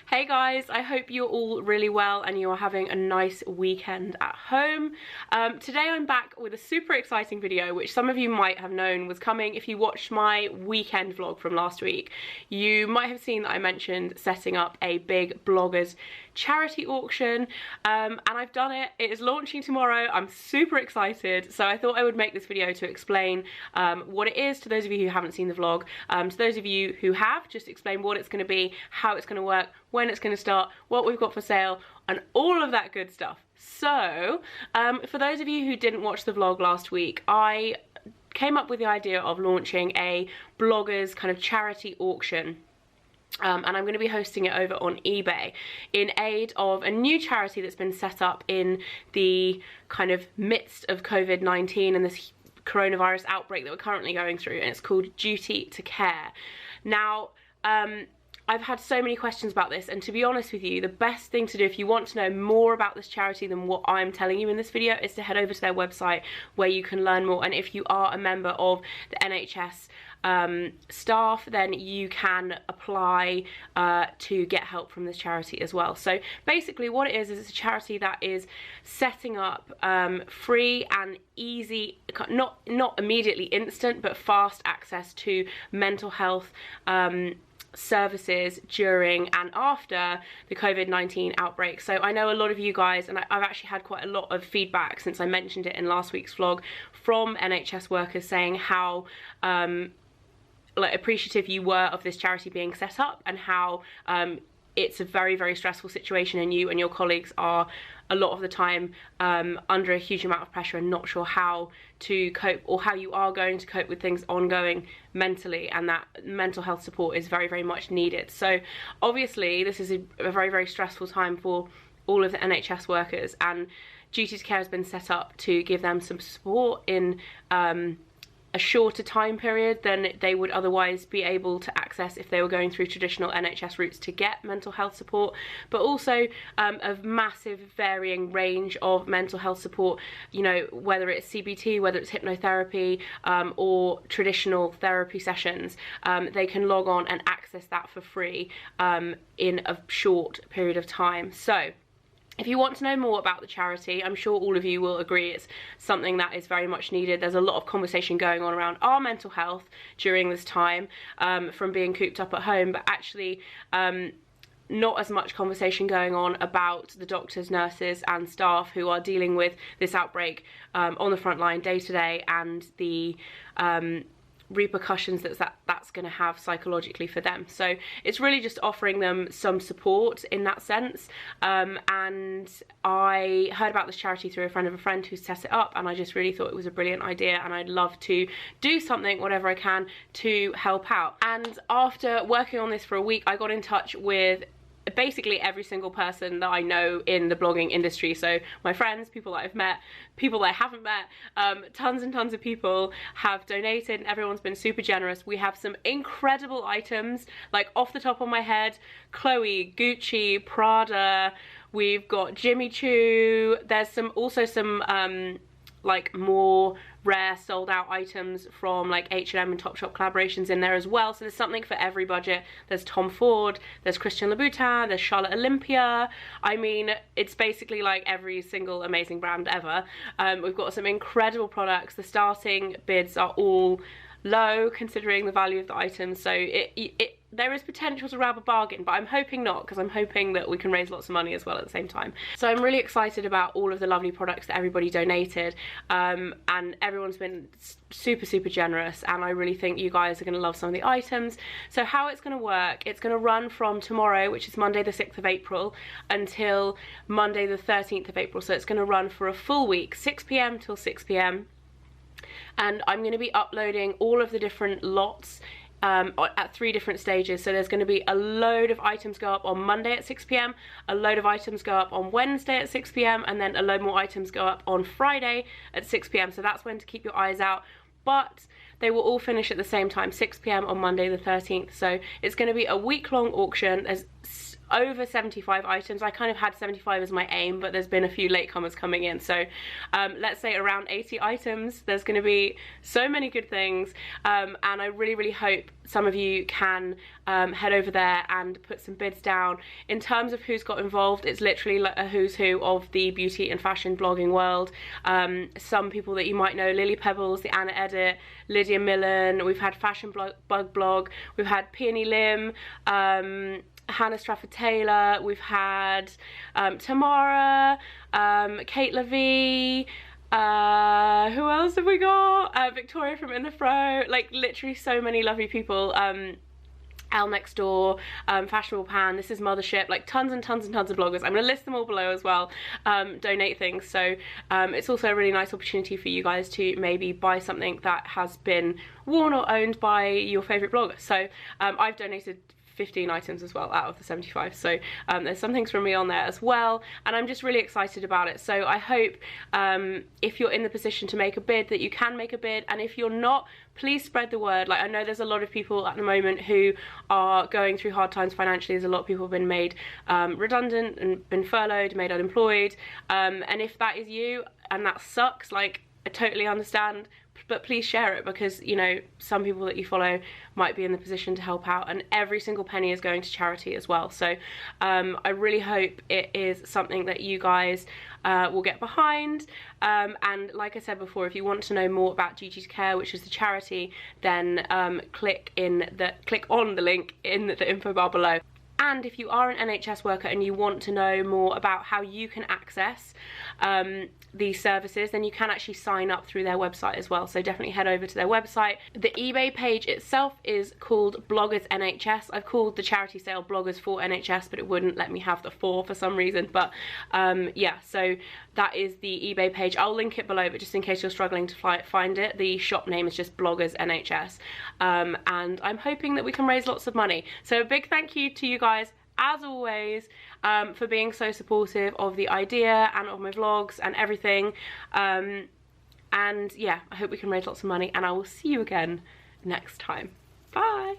Hey guys, I hope you're all really well and you are having a nice weekend at home. Today I'm back with a super exciting video, which some of you might have known was coming if you watched my weekend vlog from last week. You might have seen that I mentioned setting up a big bloggers charity auction, and I've done it. It is launching tomorrow. I'm super excited, so I thought I would make this video to explain what it is to those of you who haven't seen the vlog. To those of you who have, just explain what it's going to be, how it's going to work, when it's going to start, what we've got for sale, and all of that good stuff. So for those of you who didn't watch the vlog last week, I came up with the idea of launching a bloggers kind of charity auction. And I'm going to be hosting it over on eBay in aid of a new charity that's been set up in the kind of midst of COVID-19 and this coronavirus outbreak that we're currently going through, and it's called Duty to Care. Now, I've had so many questions about this, and to be honest with you, the best thing to do if you want to know more about this charity than what I'm telling you in this video is to head over to their website where you can learn more. And if you are a member of the NHS staff, then you can apply to get help from this charity as well. So basically what it is it's a charity that is setting up free and easy, not immediately instant, but fast access to mental health services during and after the COVID-19 outbreak. So I know a lot of you guys, and I've actually had quite a lot of feedback since I mentioned it in last week's vlog from NHS workers saying how appreciative you were of this charity being set up, and how it's a very, very stressful situation, and you and your colleagues are a lot of the time under a huge amount of pressure and not sure how to cope, or how you are going to cope with things ongoing mentally, and that mental health support is very, very much needed. So obviously this is a very, very stressful time for all of the NHS workers, and Duty to Care has been set up to give them some support in a shorter time period than they would otherwise be able to access if they were going through traditional NHS routes to get mental health support, but also a massive varying range of mental health support, you know, whether it's CBT, whether it's hypnotherapy, or traditional therapy sessions. They can log on and access that for free in a short period of time. So if you want to know more about the charity, I'm sure all of you will agree it's something that is very much needed. There's a lot of conversation going on around our mental health during this time, from being cooped up at home, but actually not as much conversation going on about the doctors, nurses and staff who are dealing with this outbreak on the front line day to day, and the repercussions that's going to have psychologically for them. So it's really just offering them some support in that sense. And I heard about this charity through a friend of a friend who set it up, and I just really thought it was a brilliant idea, and I'd love to do something, whatever I can, to help out. And after working on this for a week, I got in touch with basically every single person that I know in the blogging industry. So my friends, people that I've met, people that I haven't met, tons and tons of people have donated, and everyone's been super generous. We have some incredible items, like off the top of my head, Chloe, Gucci, Prada, we've got Jimmy Choo, there's also some like more rare sold out items from like H&M and Topshop collaborations in there as well. So there's something for every budget. There's Tom Ford, there's Christian Louboutin, there's Charlotte Olympia. I mean, it's basically like every single amazing brand ever. We've got some incredible products. The starting bids are all low considering the value of the items, so there is potential to grab a bargain, but I'm hoping not, because I'm hoping that we can raise lots of money as well at the same time. So I'm really excited about all of the lovely products that everybody donated, and everyone's been super, super generous, and I really think you guys are going to love some of the items. So how it's going to work, it's going to run from tomorrow, which is Monday the 6th of April, until Monday the 13th of April. So it's going to run for a full week, 6 p.m. till 6 p.m. and I'm going to be uploading all of the different lots at 3 different stages. So there's going to be a load of items go up on Monday at 6 p.m, a load of items go up on Wednesday at 6 p.m, and then a load more items go up on Friday at 6 p.m. So that's when to keep your eyes out. But they will all finish at the same time, 6 p.m. on Monday the 13th. So it's going to be a week-long auction. There's over 75 items. I kind of had 75 as my aim, but there's been a few latecomers coming in, so let's say around 80 items. There's going to be so many good things, and I really hope some of you can head over there and put some bids down. In terms of who's got involved, it's literally like a who's who of the beauty and fashion blogging world. Some people that you might know: Lily Pebbles, the Anna Edit, Lydia Millen, we've had Fashion Bug Blog, we've had Peony Lim, Hannah Strafford Taylor, we've had Tamara, Kate Levy, who else have we got? Victoria from In the Fro, like literally so many lovely people. Elle Next Door, Fashionable Pan, This Is Mothership, like tons and tons and tons of bloggers. I'm going to list them all below as well, donate things. So it's also a really nice opportunity for you guys to maybe buy something that has been worn or owned by your favourite blogger. So I've donated 15 items as well out of the 75, so there's some things from me on there as well, and I'm just really excited about it. So I hope if you're in the position to make a bid, that you can make a bid, and if you're not, please spread the word. Like, I know there's a lot of people at the moment who are going through hard times financially. There's a lot of people who have been made redundant and been furloughed, made unemployed, and if that is you and that sucks, like, I totally understand, but please share it, because, you know, some people that you follow might be in the position to help out, and every single penny is going to charity as well. So I really hope it is something that you guys will get behind, and like I said before, if you want to know more about Duty to Care, which is the charity, then click on the link in the info bar below. And if you are an NHS worker and you want to know more about how you can access these services, then you can actually sign up through their website as well. So definitely head over to their website. The eBay page itself is called Bloggers NHS. I've called the charity sale Bloggers for NHS, but it wouldn't let me have the for some reason. But yeah, so that is the eBay page. I'll link it below, but just in case you're struggling to find it, the shop name is just Bloggers NHS. And I'm hoping that we can raise lots of money. So a big thank you to you guys, as always, for being so supportive of the idea and of my vlogs and everything. And yeah, I hope we can raise lots of money, and I will see you again next time. Bye!